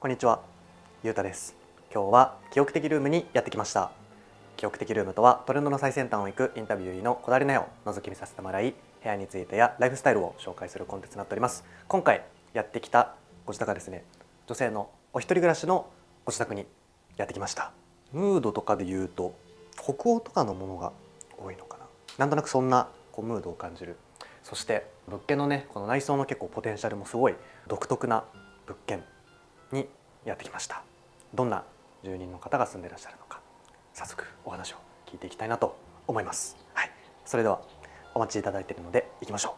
こんにちは、ゆうたです。今日は記憶的ルームにやってきました。記憶的ルームとはトレンドの最先端を行くインタビューのこだわりの絵を覗き見させてもらい、部屋についてやライフスタイルを紹介するコンテンツになっております。今回やってきたご自宅はですね、女性のお一人暮らしのご自宅にやってきました。ムードとかで言うと北欧とかのものが多いのかな。なんとなくそんなムードを感じる。そして物件のね、この内装の結構ポテンシャルもすごい独特な物件にやってきました。どんな住人の方が住んでいらっしゃるのか、早速お話を聞いていきたいなと思います。はい、それではお待ちいただいているので行きましょ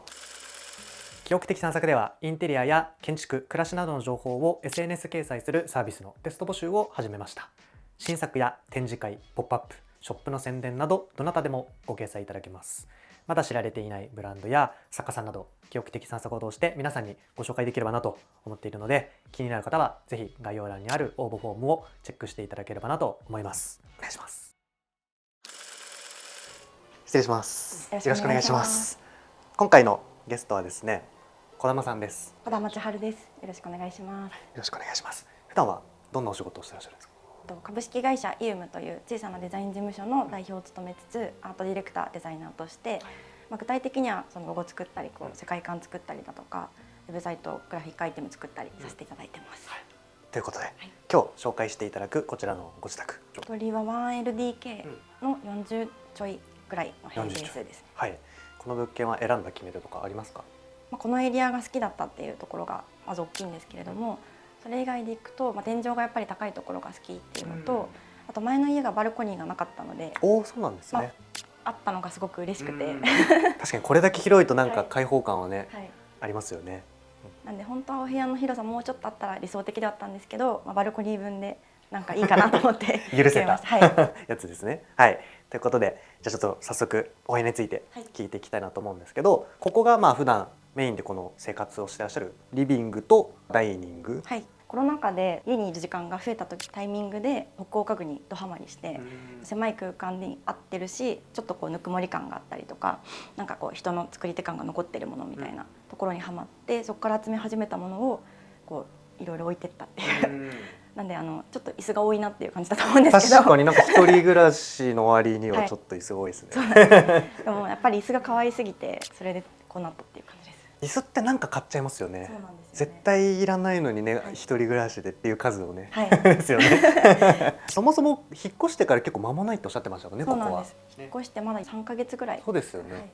う。記憶的散策ではインテリアや建築、暮らしなどの情報を SNS 掲載するサービスのテスト募集を始めました。新作や展示会、ポップアップ、ショップの宣伝などどなたでもご掲載いただけます。まだ知られていないブランドや作家さんなど記憶的散策を通して皆さんにご紹介できればなと思っているので、気になる方はぜひ概要欄にある応募フォームをチェックしていただければなと思います。お願いします。失礼します。よろしくお願いします。今回のゲストはですね、児玉さんです。児玉千春です。よろしくお願いします。よろしくお願いします。普段はどんなお仕事をしてらっしゃるんですか？株式会社イウムという小さなデザイン事務所の代表を務めつつ、アートディレクター、デザイナーとして、具体的にはそのロゴ作ったり、世界観作ったりだとか、ウェブサイト、グラフィックアイテム作ったりさせていただいてます。ということで、今日紹介していただくこちらのご自宅。鳥は 1LDK の40ちょいぐらいの平均数ですね。はい。この物件は選んだ決め手とかありますか？このエリアが好きだったっていうところがまず大きいんですけれども、それ以外でいくと、天井がやっぱり高いところが好きっていうのと、あと前の家がバルコニーがなかったので、そうなんですね。あったのがすごく嬉しくて、確かにこれだけ広いとなんか開放感はね、ありますよね。なんで本当はお部屋の広さもうちょっとあったら理想的だったんですけど、バルコニー分でなんかいいかなと思って許せたやつですね。はい。ということで、じゃあちょっと早速お部屋について聞いていきたいなと思うんですけど、ここが普段メインでこの生活をしてらっしゃるリビングとダイニング。はい。コロナ禍で家にいる時間が増えたタイミングで北欧家具にドハマりして、狭い空間に合ってるし、ちょっとぬくもり感があったりとか、なんか人の作り手感が残ってるものみたいなところにはまって、そこから集め始めたものをいろいろ置いてったっていう。なんでちょっと椅子が多いなっていう感じだと思うんですけど。確かになんか一人暮らしの割にはちょっと椅子多いですね。でもやっぱり椅子が可愛すぎて、それでこうなったっていう感じです。椅子ってなんか買っちゃいますよね。そうなんですよね。絶対いらないのにね、一人暮らしでっていう数をね、ですよね。そもそも引っ越してから結構間もないっておっしゃってましたよね。そうなんです。引っ越してまだ3ヶ月ぐらい。そうですよね。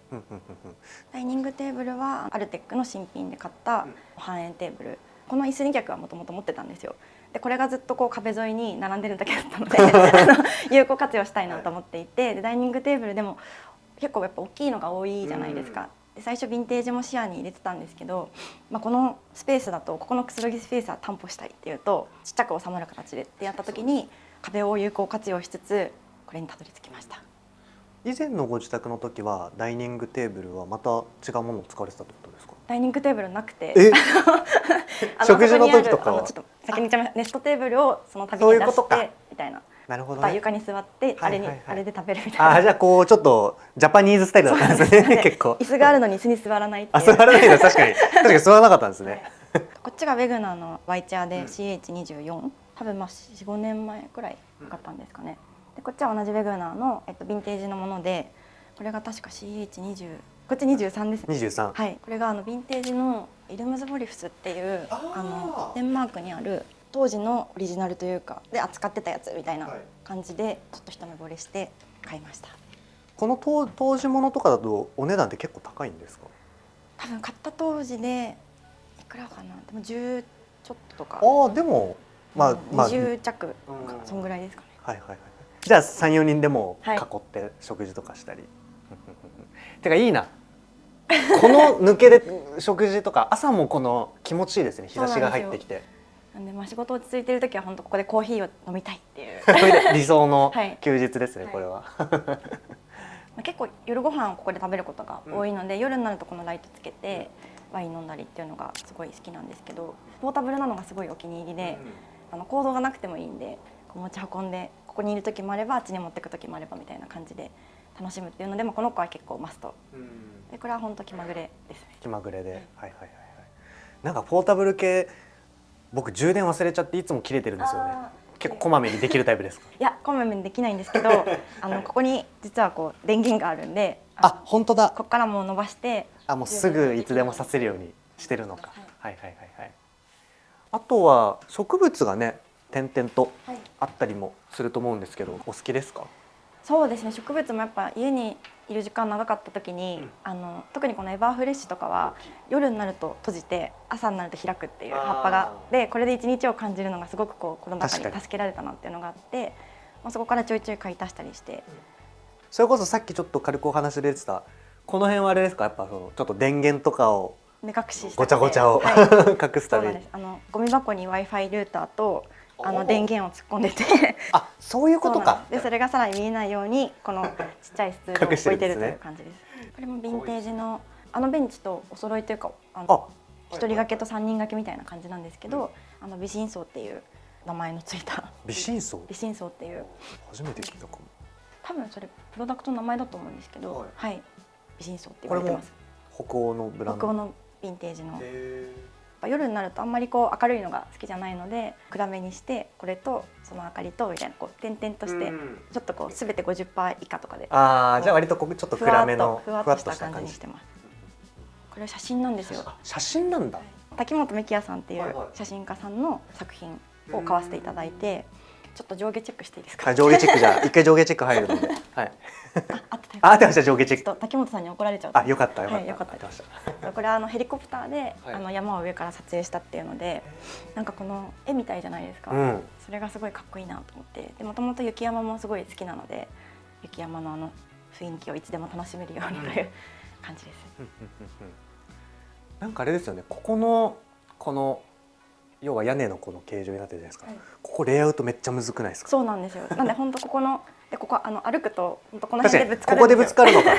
ダイニングテーブルはアルテックの新品で買った半円テーブル。この椅子2脚はもともと持ってたんですよ。でこれがずっと壁沿いに並んでるだけだったので有効活用したいなと思っていて、でダイニングテーブルでも結構やっぱ大きいのが多いじゃないですか。で最初ヴィンテージも視野に入れてたんですけど、このスペースだとここのくつろぎスペースは担保したいっていうと、ちっちゃく収まる形でってやった時に壁を有効活用しつつこれにたどり着きました。以前のご自宅の時はダイニングテーブルはまた違うものを使われてたってことですか？ダイニングテーブルなくて、食事の時とかはちょっと先に言っちゃいました。ネストテーブルをその度に出してみたいな。なるほどね。床に座ってあれで食べるみたいな。じゃあちょっとジャパニーズスタイルだったんですね。結構椅子があるのに椅子に座らないっていう。座らないの確かに座らなかったんですね。こっちがウェグナーのワイチャーで CH24、多分4、5年前くらいかかったんですかね。でこっちは同じウェグナーのヴィンテージのもので、これが確か CH20、こっち23ですね。23。はい。これがヴィンテージのイルムズボリフスっていうデンマークにある当時のオリジナルというかで扱ってたやつみたいな感じで、ちょっと一目惚れして買いました。この当時ものとかだとお値段って結構高いんですか？多分買った当時でいくらかな、でも10ちょっととか。でも20着そんぐらいですかね。じゃあ3、4人でも囲って食事とかしたり。てかいいな。この抜けで食事とか朝もこの気持ちいいですね。日差しが入ってきて。なんで仕事落ち着いてる時は本当ここでコーヒーを飲みたいっていう理想の休日ですね、これは。結構夜ご飯をここで食べることが多いので、夜になるとこのライトつけてワイン飲んだりっていうのがすごい好きなんですけど、ポータブルなのがすごいお気に入りで、行動がなくてもいいんで持ち運んでここにいる時もあればあっちに持ってく時もあればみたいな感じで楽しむっていうので、この子は結構マストで、これは本当気まぐれですね。気まぐれで、なんかポータブル系僕充電忘れちゃっていつも切れてるんですよね。あ結構こまめにできるタイプですか？いやこまめにできないんですけどここに実はこう電源があるんであ、本当だ。ここからもう伸ばしてもうすぐいつでもさせるようにしてるのか。はいはいはいはい。あとは植物がね点々とはいあったりもすると思うんですけど、お好きですか？そうですね、植物もやっぱ家にいる時間長かった時に、特にこのエバーフレッシュとかは夜になると閉じて朝になると開くっていう葉っぱがで、これで一日を感じるのがすごくこうこの中に助けられたなっていうのがあって、そこからちょいちょい買い足したりして。それこそさっきちょっと軽くお話出てたこの辺はあれですか？やっぱそのちょっと電源とかを目隠ししてごちゃごちゃを、はい、隠すために。ゴミ箱に Wi-Fi ルーターと電源を突っ込んでてあ、そういうことか。でそれがさらに見えないようにこのちっちゃいスツールを置いてるという感じです。これもヴィンテージのベンチとお揃いというか一人掛けと三人掛けみたいな感じなんですけど、美心荘っていう名前のついた美心荘？美心荘っていう初めて聞いたかも。多分それプロダクトの名前だと思うんですけど、はい、美心荘って言われてます。北欧のブランド。北欧のヴィンテージの。夜になるとあんまりこう明るいのが好きじゃないので暗めにしてこれとその明かりとみたいなこう点々としてちょっとこう全て 50% 以下とかで、じゃあ割とちょっと暗めのふわっとした感じにしてます。これ写真なんですよ。写真なんだ。滝本幹也さんっていう写真家さんの作品を買わせていただいて、ちょっと上下チェックしていいですか？上下チェックじゃ一回上下チェック入るので、はい。合ってました。上下チェック。滝本さんに怒られちゃう。よかったよかった。よかった。これはヘリコプターで山を上から撮影したっていうので、なんかこの絵みたいじゃないですか。それがすごいかっこいいなと思って、でもともと雪山もすごい好きなので、雪山の雰囲気をいつでも楽しめるようにという感じです。なんかあれですよね。この要は屋根のこの形状になってるじゃないですか。ここレイアウトめっちゃむずくないですか？そうなんですよ。なんで本当ここ歩くと本当この辺でぶつかる。ここでぶつかるのか。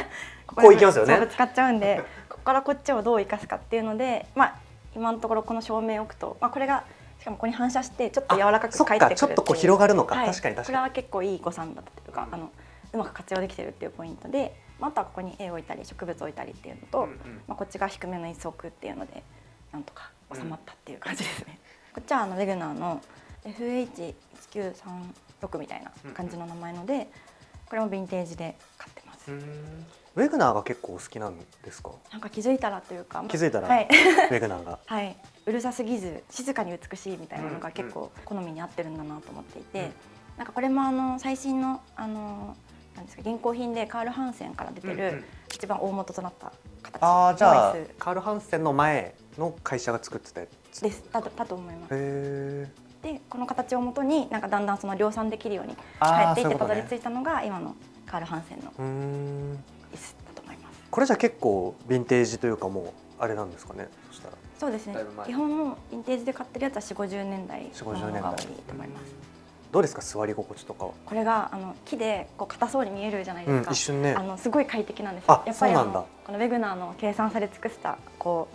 こう行きますよね。ぶつかっちゃうんで、ここからこっちをどう生かすかっていうので、今のところこの照明を置くと、これがしかもここに反射してちょっと柔らかく返ってくる。ちょっとこう広がるのか。確かにこれは結構いい誤算だったというか、うまく活用できてるっていうポイントで、あとはここに絵を置いたり植物を置いたりっていうのと、こっちが低めの椅子を置くっていうのでなんとか収まったっていう感じですね。こっちはウェグナーの FH1936 みたいな感じの名前ので、これもヴィンテージで買ってます。ウェグナーが結構お好きなんですか？なんか気づいたらというか、気づいたら、はい、ウェグナーが、はい、うるさすぎず静かに美しいみたいなのが結構好みに合ってるんだなと思っていて、なんかこれも最新のなんですか、現行品でカール・ハンセンから出てる一番大元となった形。じゃあカール・ハンセンの前の会社が作ってたやつです。だと思います。でこの形をもとになんかだんだんその量産できるように変えていってたどり着いたのが今のカール・ハンセンの椅子だと思います。これじゃ結構ヴィンテージというかもうあれなんですかね。そしたらそうですね。基本のヴィンテージで買ってるやつは40、50年代のものが多いと思います。どうですか、座り心地とかは？これが木でこう硬そうに見えるじゃないですか。一瞬ね。すごい快適なんですよ。やっぱりこのウェグナーの計算され尽くしたこ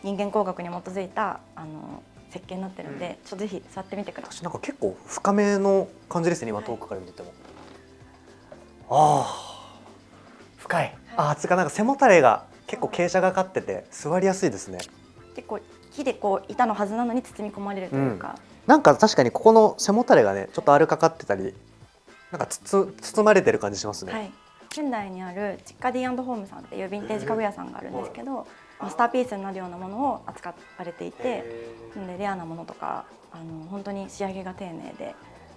う人間工学に基づいた設計になってるんで、ちょっとぜひ座ってみてください。私なんか結構深めの感じですね、今遠くから見てても。深い。つうかなんか背もたれが結構傾斜がかってて座りやすいですね。結構木でこう板のはずなのに包み込まれるというか。なんか確かにここの背もたれがねちょっとあるかかってたり、なんか包まれてる感じしますね。はい、仙台にあるチッカディ&ホームさんっていうヴィンテージ家具屋さんがあるんですけど、マスターピースになるようなものを扱われていて、でレアなものとか本当に仕上げが丁寧で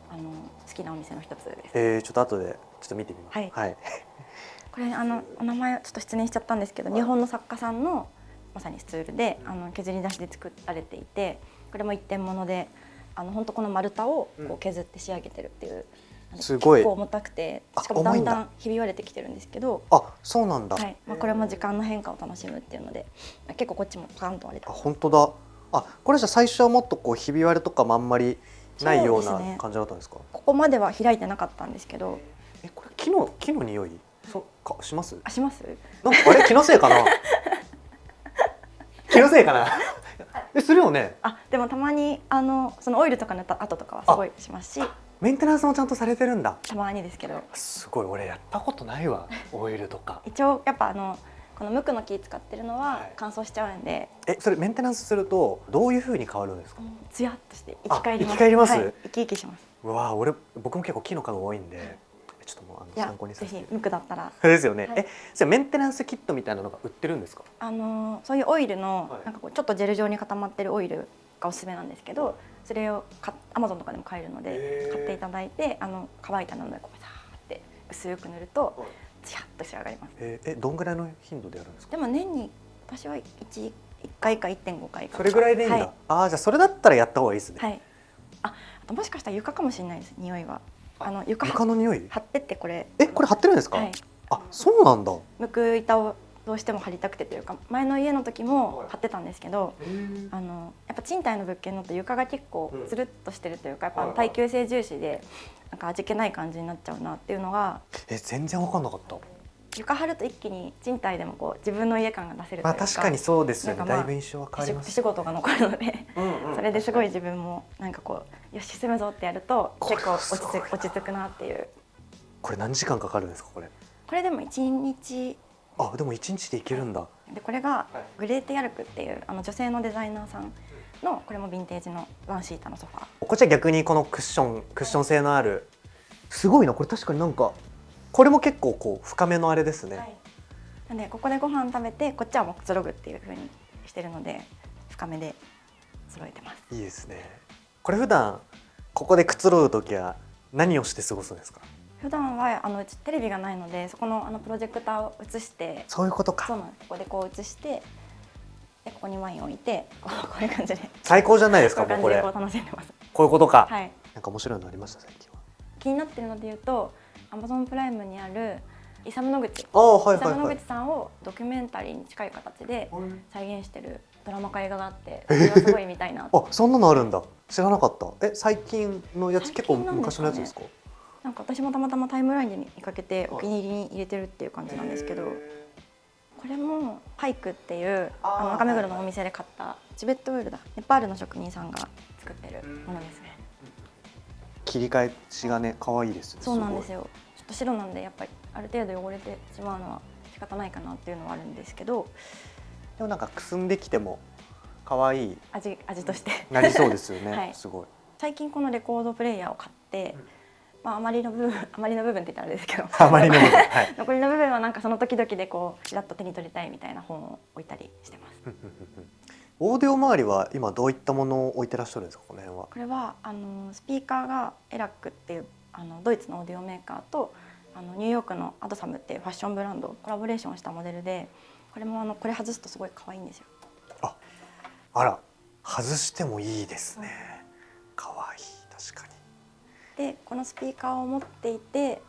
好きなお店の一つです。ちょっと後でちょっと見てみます。はい。これお名前ちょっと失念しちゃったんですけど、日本の作家さんのまさにスツールで削り出しで作られていて、これも一点物で。本当この丸太をこう削って仕上げてるっていう、すごい結構重たくて、しかもだんだんひび割れてきてるんですけど、そうなんだ。はい、これも時間の変化を楽しむっていうので、結構こっちもパンと割れてます。本当だ。これじゃ最初はもっとこうひび割れとかもあんまりないような感じだったんですか？ここまでは開いてなかったんですけど。これ木の匂いします？します？なんかあれ気のせいかな？気のせいかな？するよね。でもたまにそのオイルとか塗った後とかはすごいしますし、メンテナンスもちゃんとされてるんだ。たまにですけど。すごい、俺やったことないわオイルとか。一応やっぱこの無垢の木使ってるのははい乾燥しちゃうんで、それメンテナンスするとどういう風に変わるんですか？ツヤっとして生き返ります。あ生き返りますはい、生き生きします。うわ僕も結構木の家具多いんで、ちょっともういや参考にさせて。ぜひ無垢だったらですよね。はいそれメンテナンスキットみたいなのが売ってるんですか？そういうオイルの、はいなんかこうちょっとジェル状に固まってるオイルがおすすめなんですけど、それをAmazon とかでも買えるのへでー買っていただいて、乾いた布でこうさーって薄く塗るとツヤっと仕上がります。どんぐらいの頻度でやるんですか？でも年に私は1回か 1.5 回か。それぐらいでいいんだ。はいじゃあそれだったらやった方がいいですね。はい、あともしかしたら床かもしれないです。匂いは床の匂い？貼ってってこれこれ貼ってるんですか？はい、そうなんだ。むく板をどうしても貼りたくてというか、前の家の時も貼ってたんですけど、やっぱ賃貸の物件のと床が結構つるっとしてるというか、やっぱ耐久性重視でなんか味気ない感じになっちゃうなっていうのが。全然分かんなかった。床貼ると一気に賃貸でもこう自分の家感が出せるというか、確かにそうですよね。なんかだいぶ印象は変わります。手仕事が残るのでそれですごい自分もなんかこうよし進むぞってやると結構落ち着くなっていう。これ何時間かかるんですか？これでも1日でも1日でいけるんだ。で、これがグレーテ・ヤルクっていう女性のデザイナーさんの、これもヴィンテージのワンシータのソファー。こっちは逆にこのクッション性のある、すごいな。これ確かになんかこれも結構こう深めのあれですね。はい、なんでここでご飯食べてこっちはもうくつろぐっていう風にしてるので深めで揃えてます。いいですね。これ普段ここでくつろぐときは何をして過ごすんですか？普段はうちテレビがないので、そこのプロジェクターを映して、そういうことか。そうなんです。ここでこう映して、でここにワインを置いてこういう感じで最高じゃないですか。こういうもうこれ感じでこう楽しんでます。こういうことか。はい。なんか面白いのありました最近は。気になってるので言うと、Amazon プライムにあるイサム・ノグチ、はいイサム・ノはいはい。グチさんをドキュメンタリーに近い形で再現してるドラマか映画があって、それはすごい見たいな。そんなのあるんだ。知らなかった。最近のやつ、結構昔のやつですか？なんか私もたまたまタイムラインで見かけてお気に入りに入れてるっていう感じなんですけど、これもハイクっていう中目黒のお店で買ったチベットウールだ。ネパールの職人さんが作ってるものですね。切り替えしがね、可愛いですね。そうなんですよ。ちょっと白なんでやっぱりある程度汚れてしまうのは仕方ないかなっていうのはあるんですけど、でもなんかくすんできても可愛い味としてなりそうですよね。はい、すごい。最近このレコードプレイヤーを買って、あまりの部分って言ったらあれですけどあまりの部分、はい、残りの部分はなんかその時々でこうちらっと手に取りたいみたいな本を置いたりしてます。オーディオ周りは今どういったものを置いてらっしゃるんですか？この辺は。これはスピーカーがエラックっていうドイツのオーディオメーカーとニューヨークのアドサムっていうファッションブランドコラボレーションしたモデルで、これもこれ外すとすごい可愛いんですよ。あら、外してもいいですね。可愛い、確かに。でこのスピーカーを持っていて、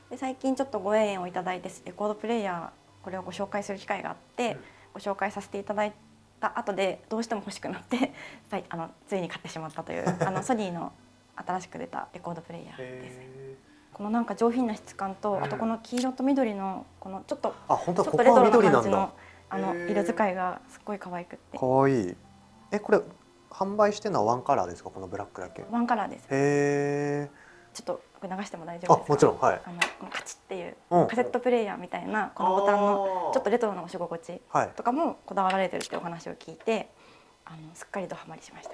で最近ちょっとご縁をいただいてレコードプレイヤーこれをご紹介する機会があって、ご紹介させていただいた後でどうしても欲しくなってついに買ってしまったというソニーの新しく出たレコードプレイヤーですね。このなんか上品な質感と、あとこの黄色と緑のこのちょっとレトロな感じの色使いがすっごい可愛くって。可愛い。これ販売してるのはワンカラーですか？このブラックだけ。ワンカラーです。へちょっとこれ流しても大丈夫ですか？もちろん、はい。このカチッっていうカセットプレイヤーみたいなこのボタンのちょっとレトロな押し心地とかもこだわられてるってお話を聞いて、すっかりドハマりしました。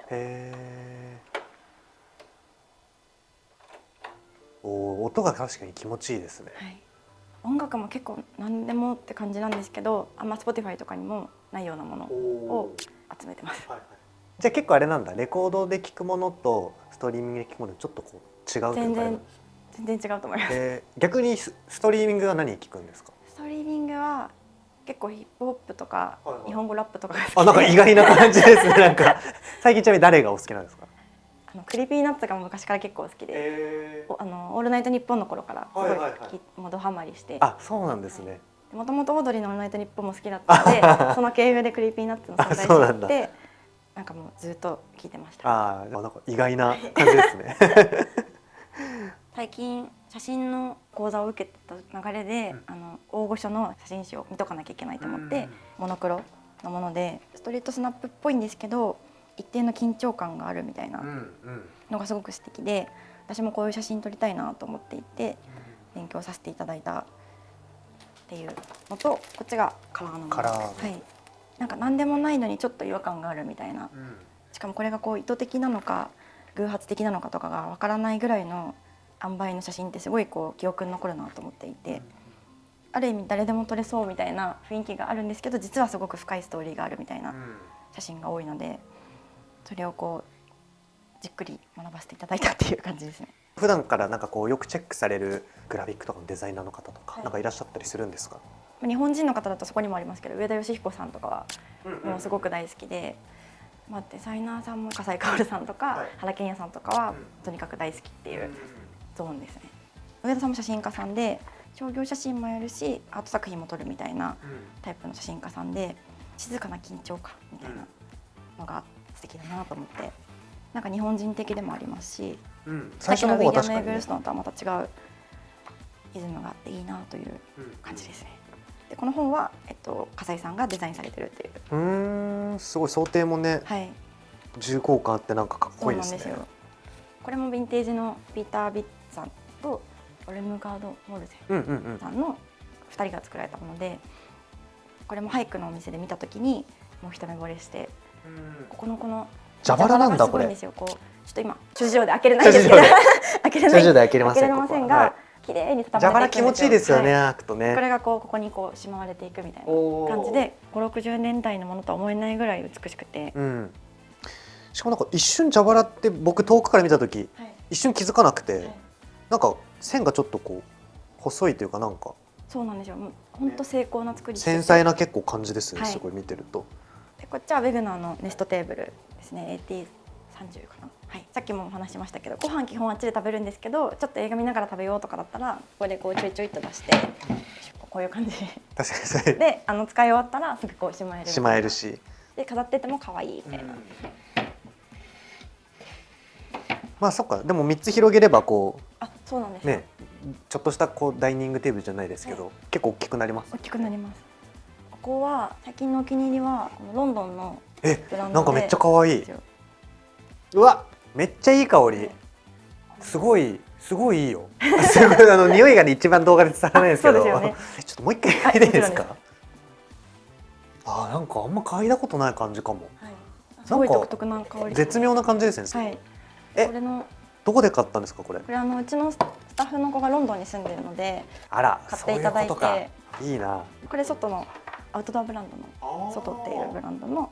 音が確かに気持ちいいですね。はい、音楽も結構何でもって感じなんですけど、Spotify とかにもないようなものを集めてます。じゃあ結構あれなんだ、レコードで聴くものとストリーミングで聴くものちょっとこう違うというか。全然違うと思います。逆にストリーミングは何聴くんですか？ストリーミングは結構ヒップホップとか日本語ラップとかが好きで。なんか意外な感じですね。なんか最近ちなみに誰がお好きなんですか？クリーピーナッツが昔から結構好きで、オールナイトニッポンの頃からすごいもうドハマりして。そうなんですね。もともとオードリーのオールナイトニッポンも好きだったので、その経由でクリーピーナッツの存在を知って、なんかもうずっと聞いてました。なんか意外な感じですね。最近写真の講座を受けてた流れで、大御所の写真集を見とかなきゃいけないと思って、モノクロのものでストリートスナップっぽいんですけど、一定の緊張感があるみたいなのがすごく素敵で、私もこういう写真撮りたいなと思っていて勉強させていただいたっっていうのと、こっちがカラーのものカラーのはい、なんか何でもないのにちょっと違和感があるみたいな、しかもこれがこう意図的なのか偶発的なのかとかがわからないぐらいの塩梅の写真ってすごいこう記憶に残るなと思っていて、ある意味誰でも撮れそうみたいな雰囲気があるんですけど、実はすごく深いストーリーがあるみたいな写真が多いので、それをこうじっくり学ばせていただいたっていう感じですね。普段からなんかこうよくチェックされるグラフィックとかのデザイナーの方とか、はいなんかいらっしゃったりするんですか？日本人の方だとそこにもありますけど、上田義彦さんとかはもうすごく大好きで、まあ、デザイナーさんも笠井薫さんとか、はい原健也さんとかはとにかく大好きっていうゾーンですね。上田さんも写真家さんで商業写真もやるしアート作品も撮るみたいなタイプの写真家さんで、静かな緊張感みたいなのが素敵だなと思って、なんか日本人的でもありますし、最初の方は確かに、さっきのウィリアム・エグルストンとはまた違うリズムがあっていいなという感じですね。でこの本は、笠井さんがデザインされてるっていう。すごい想定もね、はい、重厚感あってなんかかっこいいですね。そうなんですよ。これもヴィンテージのピーター・ビッツさんとオルムガード・モルゼさんの2人が作られたもので、これも俳句のお店で見た時にもう一目惚れして、この蛇腹なんだこれ。すごいんですよ。こうちょっと今諸事情で開けれないんですけど開けれない、開けれません。ませんが、綺麗に蛇腹気持ちいいですよね、はい、開くとね。これがここにこうしまわれていくみたいな感じで、5、60年代のものとは思えないぐらい美しくて、しかもなんか一瞬蛇腹って僕遠くから見た時、はい、一瞬気づかなくて、はい、なんか線がちょっとこう細いというか、なんかそうなんですよ。本当精巧な作り、繊細な結構感じですね、はい、すごい見てると。でこっちはウェグナーのネストテーブルですね。 AT30 かな、はい、さっきもお話ししましたけど、ご飯基本あっちで食べるんですけど、ちょっと映画見ながら食べようとかだったらここでこうちょいちょいっと出して、こういう感じ確かにで使い終わったらすぐこうしまえる、しまえるし、で飾ってても可愛いみたいな、まあそっか。でも3つ広げればこうそうなんですよ、ね、ちょっとしたこうダイニングテーブルじゃないですけど、結構大きくなります。大きくなります。ここは最近のお気に入りはこのロンドンのブランドで、なんかめっちゃ可愛い。うわ、めっちゃいい香り。すごいいいよ。すごい匂いがね一番動画で伝わらないですけど。そうですよね。ちょっともう一回嗅いでいいですか？なんかあんま嗅いだことない感じかも。はい、すごい独特な香り。絶妙な感じですね。はい。これのどこで買ったんですかこれ？これうちのスタッフの子がロンドンに住んでるので、あら、買っていただいて。そういうことか。いいな。これ外のアウトドアブランドの外っていうブランドの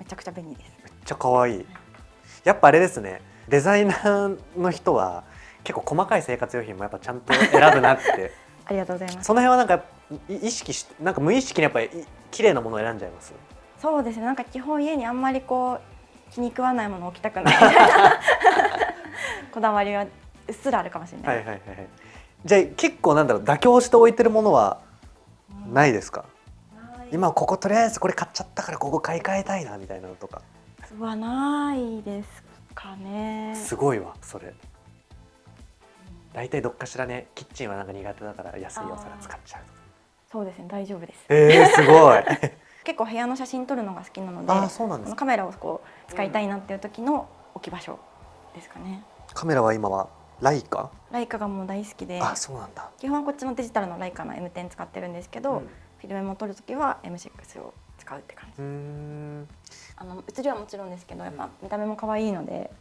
めちゃくちゃ便利です。めっちゃ可愛い。やっぱあれですね。デザイナーの人は結構細かい生活用品もやっぱちゃんと選ぶなって。ありがとうございます。その辺はなんか意識して、なんか無意識にやっぱり綺麗なものを選んじゃいます？そうですね。なんか基本家にあんまりこう気に食わないものを置きたくないこだわりはうっすらあるかもしれない。じゃあ結構なんだろう、妥協して置いてるものはないですか？今こことりあえずこれ買っちゃったからここ買い替えたいなみたいなのとか。はないですかね。すごいわそれ。大体どっかしらね、キッチンはなんか苦手だから安いお皿使っちゃうとか。そうですね、大丈夫です。すごい。結構部屋の写真撮るのが好きなので、そうなんですか。カメラをこう使いたいなっていう時の置き場所ですかね。カメラは今はライカ？ライカがもう大好きで、そうなんだ。基本はこっちのデジタルのライカの M10 使ってるんですけど、フィルムも撮る時は M6 を使うって感じ。写りはもちろんですけど、やっぱ見た目も可愛いので、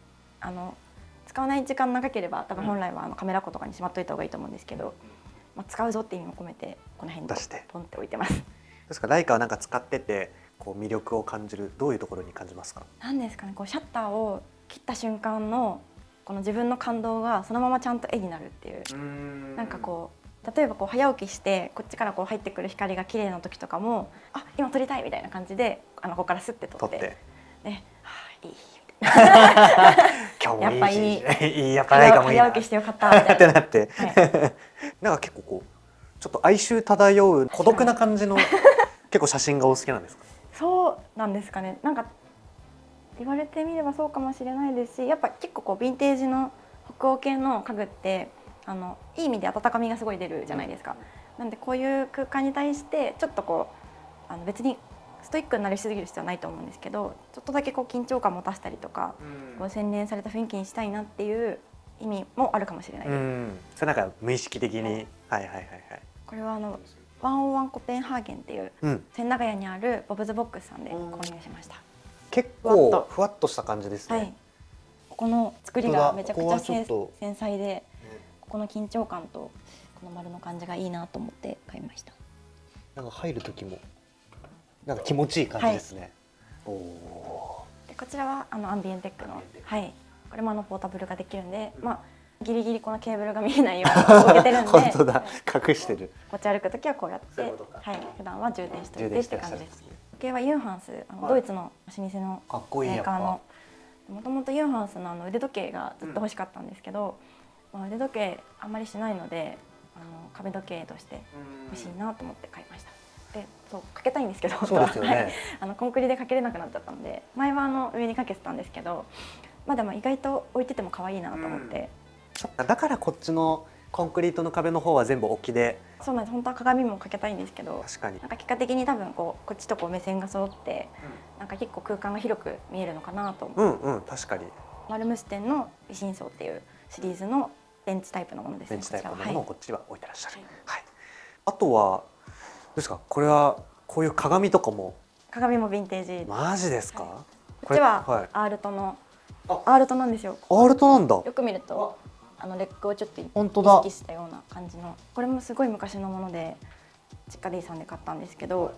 使わない時間長ければ多分本来はカメラ庫とかにしまっといた方がいいと思うんですけど、使うぞって意味を込めてこの辺にポンって置いてます。ですからライカはなんか使っててこう魅力を感じる、どういうところに感じますか？なんですかね、こうシャッターを切った瞬間のこの自分の感動がそのままちゃんと絵になるっていう。なんかこう例えばこう早起きしてこっちからこう入ってくる光が綺麗な時とかも、今撮りたいみたいな感じでここからスッて撮って、ね、いい今日もいいし、やっぱいい、やっぱライカもいいな早起きしてよかったみたいなってなって、なんか結構こうちょっと哀愁漂う孤独な感じの結構写真がお好きなんですか？そうなんですかね。なんか言われてみればそうかもしれないですし、やっぱ結構こうヴィンテージの北欧系の家具っていい意味で温かみがすごい出るじゃないですか。なんでこういう空間に対してちょっとこう別にストイックになりすぎる必要はないと思うんですけど、ちょっとだけこう緊張感を持たせたりとか、こう洗練された雰囲気にしたいなっていう意味もあるかもしれないです。それなんか無意識的に、これは101コペンハーゲンっていううん、千駄ヶ谷にあるボブズボックスさんで購入しました。結ふわっと構ふわっとした感じですね。はい、ここの作りがめちゃくちゃここはちょっと繊細で、ここの緊張感とこの丸の感じがいいなと思って買いました。なんか入る時もなんか気持ちいい感じですね。おおでこちらはアンビエンテックの、はい、これもポータブルができるんで、まあギリギリこのケーブルが見えないように置けてるんで本当だ、隠してる。持ち歩く時はこうやって、そういうことかはい、普段は充電しておいてっ充電しててらっしゃ感じです。るんですね。時計はユンハンス、ドイツの老舗のかっこいいやっぱ。メーカーの、もともとユンハンスの腕時計がずっと欲しかったんですけど、まあ、腕時計あんまりしないので壁時計として欲しいなと思って買いました。でそうかけたいんですけど、そうですよね。コンクリでかけれなくなっちゃったので、前は上にかけてたんですけど、まあでも意外と置いてても可愛いなと思って、だからこっちのコンクリートの壁の方は全部置きで。そうなんです。本当は鏡もかけたいんですけど、確かになんか結果的に多分こっちと目線が揃って、なんか結構空間が広く見えるのかなと思って。うんうん、確かに。マルムス店の微真相っていうシリーズのベンチタイプのものですね。ベンチタイプのものをこっちは置いてらっしゃる。はいはい。あとはどうですか。これはこういう鏡とかも。鏡もヴィンテージ。マジですか。はい、こっちははい、アールトの、アールトなんですよ。アールトなんだ。よく見るとレッグをちょっと意本当だ識したような感じの、これもすごい昔のものでチッカディさんで買ったんですけど、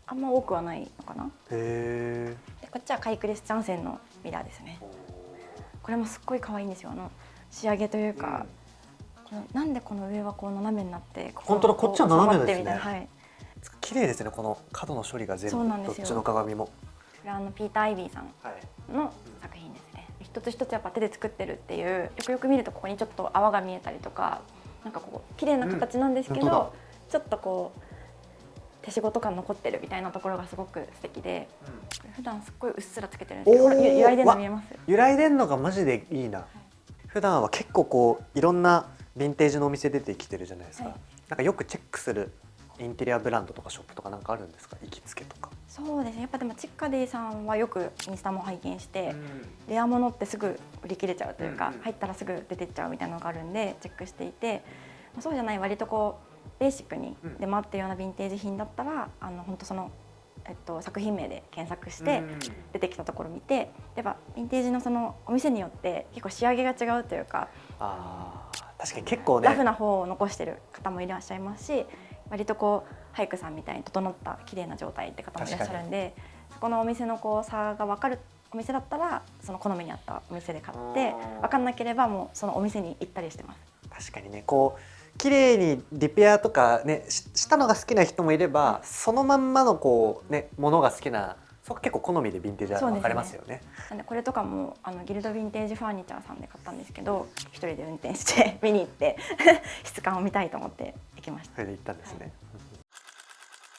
あんま多くはないのかな。へでこっちはカイ・クリスチャンセンのミラーですね。これもすっごい可愛いんですよ。仕上げというか、なんでこの上はこう斜めになって、本当だ、こっちは斜めですね。はい、綺麗ですね。この角の処理が全部。そうなんですよ。どっちの鏡も。これはピーター・アイビーさんの作品ですね。一つ一つやっぱ手で作ってるっていう、よくよく見るとここにちょっと泡が見えたりとか、なんかこう綺麗な形なんですけど、ちょっとこう手仕事感残ってるみたいなところがすごく素敵で、普段すっごいうっすらつけてるんですけど、これ揺らいでるの見えます？揺らいでるのがマジでいいな。普段は結構こういろんなヴィンテージのお店出てきてるじゃないですか。なんかよくチェックするインテリアブランドとかショップとかなんかあるんですか？行きつけとか。そうですね。やっぱでもチッカディさんはよくインスタも拝見して、レアものってすぐ売り切れちゃうというか、入ったらすぐ出てっちゃうみたいなのがあるんでチェックしていて、そうじゃない割とこうベーシックに出回ってるようなヴィンテージ品だったら、本当その作品名で検索して出てきたところを見て、やっぱヴィンテージのそのお店によって結構仕上げが違うというか、確かに結構ねラフな方を残してる方もいらっしゃいますし、割とこうハイクさんみたいに整った綺麗な状態って方もいらっしゃるんで、そこのお店のこう差が分かるお店だったらその好みに合ったお店で買って、分かんなければもうそのお店に行ったりしてます。確かにね、こう綺麗にリペアとかねしたのが好きな人もいれば、そのまんまのこうねものが好きな、そこ結構好みでヴィンテージは分かれますよね。なんでこれとかもギルドヴィンテージファーニチャーさんで買ったんですけど、一人で運転して見に行って質感を見たいと思って行きました。それで行ったんですね。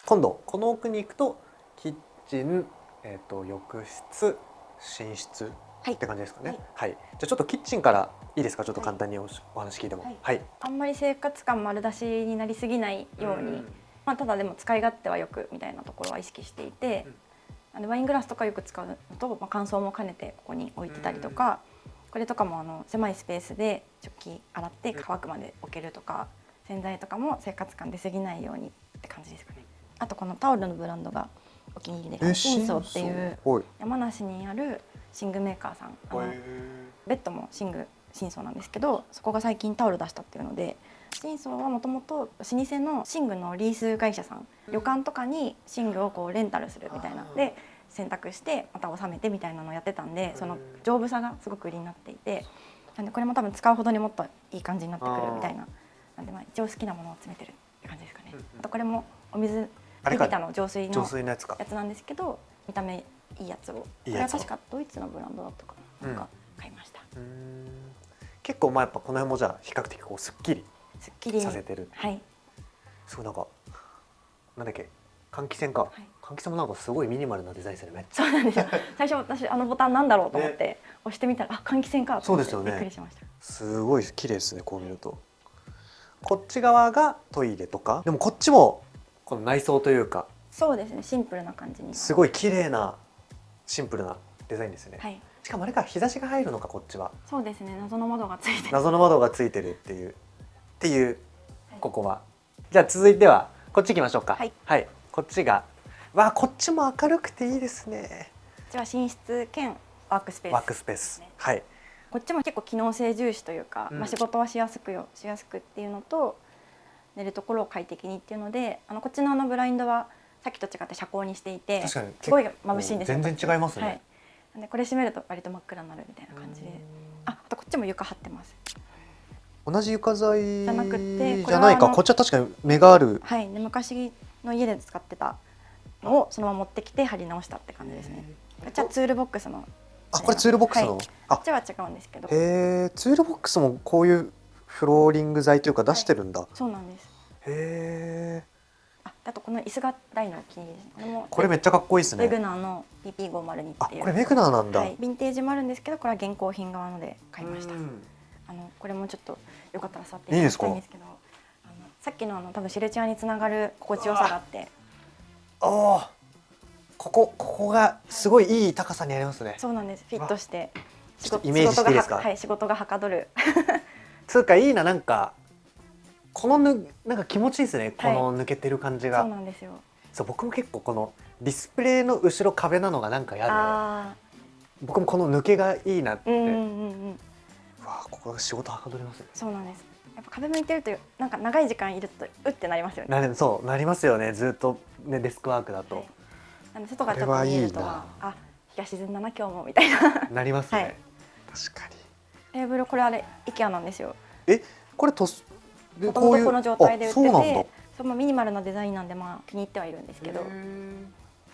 今度この奥に行くとキッチン、浴室、寝室って感じですかね。はい。じゃあちょっとキッチンからいいですか？ちょっと簡単にお話聞いても。はい。あんまり生活感丸出しになりすぎないように、まあただでも使い勝手はよくみたいなところは意識していて、ワイングラスとかよく使うのと、まあ、乾燥も兼ねてここに置いてたりとか、これとかも狭いスペースで食器洗って乾くまで置けるとか、洗剤とかも生活感出過ぎないようにって感じですかね。あとこのタオルのブランドがお気に入りで、新装っていう山梨にある寝具メーカーさん、ベッドも寝具新装なんですけど、そこが最近タオル出したっていうので、新装はもともと老舗の寝具のリース会社さん、旅館とかに寝具をこうレンタルするみたいなで洗濯してまた収めてみたいなのをやってたんで、その丈夫さがすごく売りになっていて、なんでこれも多分使うほどにもっといい感じになってくるみたいな、なんでまあ一応好きなものを詰めてるって感じですかね。あとこれもお水リビタの浄水のやつなんですけど、見た目いいやつを、これは確かドイツのブランドだったかな、なんか買いました。結構まあやっぱこの辺もじゃあ比較的こうすっきりさせてる。はい。すごいなんかなんだっけ、換気扇か。換気扇もなんかすごいミニマルなデザインですよね。そうなんですよ。最初私ボタンなんだろうと思って押してみたら、あ、換気扇かと思ってびっくりしました。すごい綺麗ですね、こう見ると。こっち側がトイレとか、でもこっちもこの内装というか、そうですね、シンプルな感じに。すごい綺麗なシンプルなデザインですね。はい。しかもあれか、日差しが入るのか、こっちは。そうですね、謎の窓がついてる。謎の窓がついてるっていうここは。じゃあ続いてはこっち行きましょうか。はい、こっちが、わあ、こっちも明るくていいですね。こっちは寝室兼ワークスペース。ワークスペース。はい。こっちも結構機能性重視というか、まあ仕事はしやすくっていうのと、寝るところを快適にっていうので、こっちのブラインドはさっきと違って遮光にしていて、確かにすごい眩しいんですよ。全然違いますね。はい。でこれ閉めると割と真っ暗になるみたいな感じで、あとこっちも床張ってます。同じ床材じゃなくて、じゃないか。こっちは確かに目がある。はい。で昔の家で使ってたのをそのまま持ってきて貼り直したって感じですね。こっちはツールボックスの。あ、これツールボックスの。はい、こっちは違うんですけど。へえ、ツールボックスもこういうフローリング材というか出してるんだ。はい、そうなんです。へえ。あとこの椅子が大のお気に入りです。これめっちゃかっこいいですね。ウェグナーの PP502 っていう。これウェグナーなんだ。はい、ヴィンテージもあるんですけど、これは現行品側ので買いました。これもちょっとよかったら触っていただきたいんですけど、さっきの多分シルチアにつながる心地よさがあって。ああ、ここがすごいいい高さにありますね。そうなんです。フィットしてイメージしていいですか。はい、仕事がはかどる。つうかいいな、なんかこのなんか気持ちいいですね、この抜けてる感じが。そうなんですよ。そう、僕も結構このディスプレイの後ろ壁なのがなんか嫌で、僕もこの抜けがいいなって。わあ、ここが仕事はかどりますね。そうなんです。やっぱ壁向いてるとなんか長い時間いるとうってなりますよね。そうなりますよね。ずっとね、デスクワークだと。外がちょっと見えると、あ、日が沈んだな今日もみたいな。なりますね。確かに。テーブルこれIKEAなんですよ。これもともとこの状態で売ってて、そのミニマルなデザインなんで気に入ってはいるんですけど、意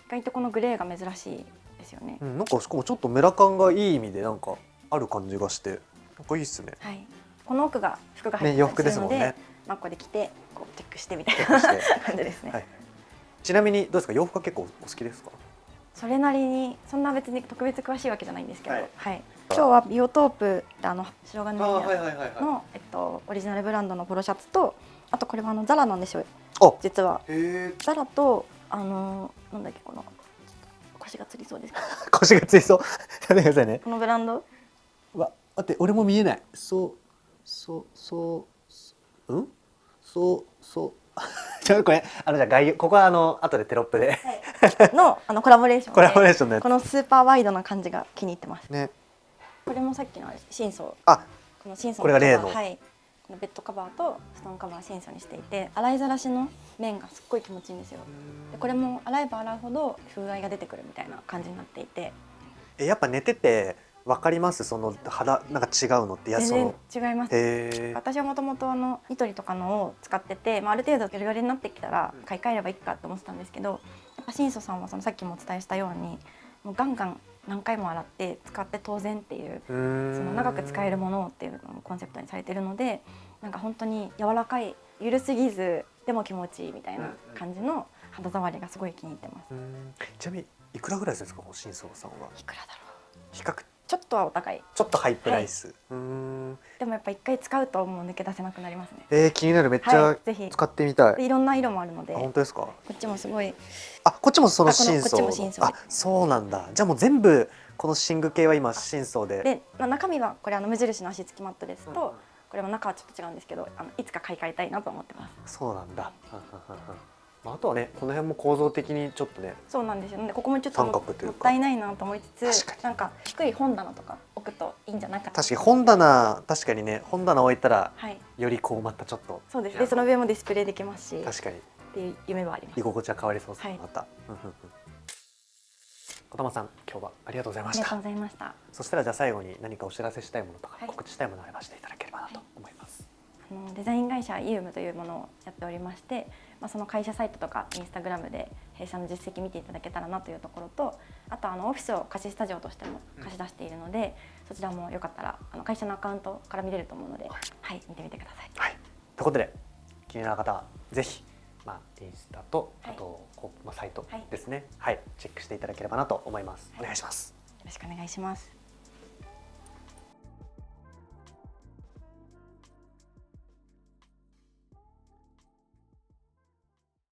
外とこのグレーが珍しいですよね。なんかしかもちょっとメラ感がいい意味でなんかある感じがして、なんかいいですね。はい。この奥が服が入って洋服ですもんね。ここで着てこうチェックしてみたいな感じですね。ちなみにどうですか、洋服は結構お好きですか？それなりに、そんな別に特別詳しいわけじゃないんですけど、はい。今日はビオトープって白金のオリジナルブランドのポロシャツと、あとこれはザラなんですよ。実はザラとなんだっけ、この腰がつりそうです。腰がつりそう。やめてくださいね。このブランド。待って、俺も見えない。じゃあこれじゃあ概要、ここは後でテロップでのコラボレーション。コラボレーションのやつ。このスーパーワイドな感じが気に入ってますね。これもさっきの真相。この真相。これが例の。はい。このベッドカバーとストーンカバー真相にしていて、洗いざらしの面がすっごい気持ちいいんですよ。でこれも洗えば洗うほど風合いが出てくるみたいな感じになっていて。やっぱ寝ててわかります？その肌なんか違うのって。全然違います。私はもともとニトリとかのを使ってて、ある程度ヨレヨレになってきたら買い替えればいいかって思ってたんですけど、やっぱ真相さんはさっきもお伝えしたように、もうガンガン何回も洗って使って当然っていう、その長く使えるものっていうのをコンセプトにされてるので、なんか本当に柔らかい、緩すぎずでも気持ちいいみたいな感じの肌触りがすごい気に入ってます。ちなみにいくらぐらいですか、真相さんは？いくらだろう。比較ちょっとはお高い。ちょっとハイプライス。でもやっぱ一回使うともう抜け出せなくなりますね。気になる。めっちゃ使ってみたい。いろんな色もあるので。本当ですか？こっちもすごい。こっちもその真相。こっちも真相。そうなんだ。じゃあもう全部この寝具系は今真相で。で、中身はこれ無印の足つきマットですと、これも中はちょっと違うんですけど、いつか買い替えたいなと思ってます。そうなんだ。あとはね、この辺も構造的にちょっとね。そうなんですよね。ここもちょっともったいないなと思いつつ、なんか低い本棚とか置くといいんじゃないかな。確かに本棚、確かにね、本棚置いたらよりこうまたちょっと。そうです。でその上もディスプレイできますし。確かに。っていう夢はあります。居心地は変わりそうですね。また。小玉さん、今日はありがとうございました。ありがとうございました。そしたらじゃあ最後に何かお知らせしたいものとか告知したいものあればしていただければなと思います。デザイン会社イウムというものをやっておりまして、その会社サイトとかインスタグラムで弊社の実績見ていただけたらなというところと、あとオフィスを貸しスタジオとしても貸し出しているので、そちらもよかったら会社のアカウントから見れると思うので、はい、見てみてください。はい、ということで気になる方はぜひ、インスタとあと、サイトですね、はい、チェックしていただければなと思います。お願いします。よろしくお願いします。